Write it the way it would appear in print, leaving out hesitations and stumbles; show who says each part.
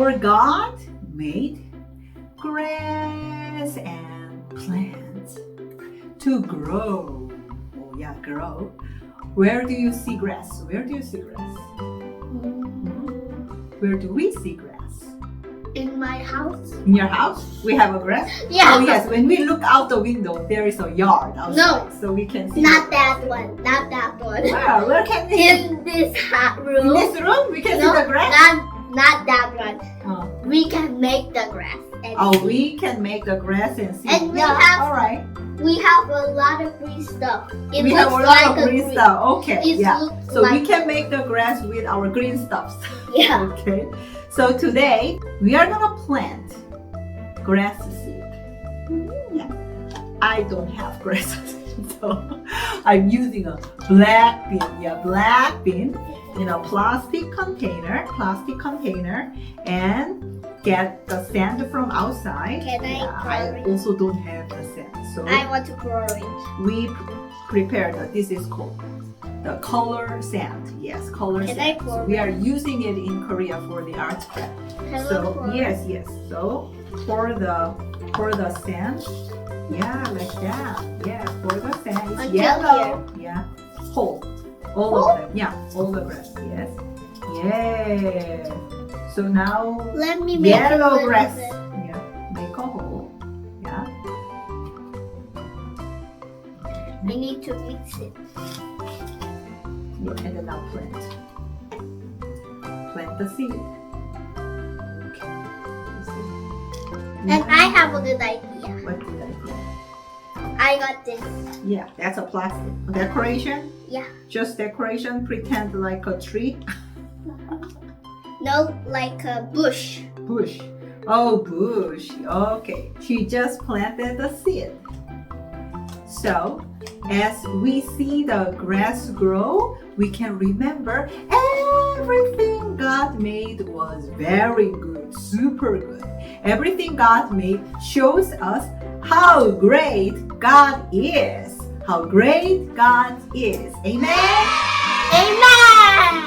Speaker 1: Our God made grass and plants to grow. Oh yeah, grow. Where do you see grass? Where do you see grass? Where do we see grass?
Speaker 2: In my house.
Speaker 1: In your house? We have a grass?
Speaker 2: Yeah.
Speaker 1: Oh yes, when we look out the window, there is a yard outside.
Speaker 2: No.
Speaker 1: So we can see.
Speaker 2: Not that one. Not that one.
Speaker 1: Where can we?
Speaker 2: In this room.
Speaker 1: In this room, we can
Speaker 2: No,
Speaker 1: see the grass?
Speaker 2: not that one.
Speaker 1: Oh.
Speaker 2: We can make the grass. And
Speaker 1: Oh, we can make the grass and see.
Speaker 2: And we
Speaker 1: yeah,
Speaker 2: have-
Speaker 1: all right.
Speaker 2: we have a lot of green stuff. It
Speaker 1: We
Speaker 2: looks
Speaker 1: have a lot
Speaker 2: like
Speaker 1: of green stuff. Okay,
Speaker 2: It
Speaker 1: yeah.
Speaker 2: looks
Speaker 1: So
Speaker 2: like
Speaker 1: we can make the grass with our green stuffs.
Speaker 2: Yeah.
Speaker 1: Okay. So today we are gonna plant grass seed. Yeah. I don't have grass seed, so I'm using a black bin. Yeah, black bin in a plastic container, and get the sand from outside.
Speaker 2: Can I
Speaker 1: Yeah,
Speaker 2: pour
Speaker 1: I
Speaker 2: it?
Speaker 1: also don't have the sand, so
Speaker 2: I want to pour it.
Speaker 1: we prepared. This is called the color sand. Yes, color
Speaker 2: Can
Speaker 1: sand.
Speaker 2: I pour
Speaker 1: We are using it in Korea for the art craft.
Speaker 2: Hello,
Speaker 1: So
Speaker 2: pour.
Speaker 1: yes. So pour the sand. Yeah, like that. Yeah, pour the sand. It's
Speaker 2: Until
Speaker 1: yellow. Yeah, whole. All
Speaker 2: Whole?
Speaker 1: of them. Yeah, all the grass. Yes. Yeah. So now
Speaker 2: Let me make a
Speaker 1: yellow
Speaker 2: little
Speaker 1: grass.
Speaker 2: bit.
Speaker 1: Yeah, make a hole. Yeah.
Speaker 2: I need to mix it.
Speaker 1: Yeah, and then now plant. Plant the seed. Okay. The seed.
Speaker 2: And I have a good idea.
Speaker 1: What good idea?
Speaker 2: I got this.
Speaker 1: Yeah, that's a plastic decoration.
Speaker 2: Yeah.
Speaker 1: Just decoration. Pretend like a tree.
Speaker 2: No, like a bush.
Speaker 1: Bush. Oh, bush. Okay. She just planted the seed. So, as we see the grass grow, we can remember everything God made was very good, super good. Everything God made shows us how great God is. How great God is. Amen?
Speaker 2: Amen!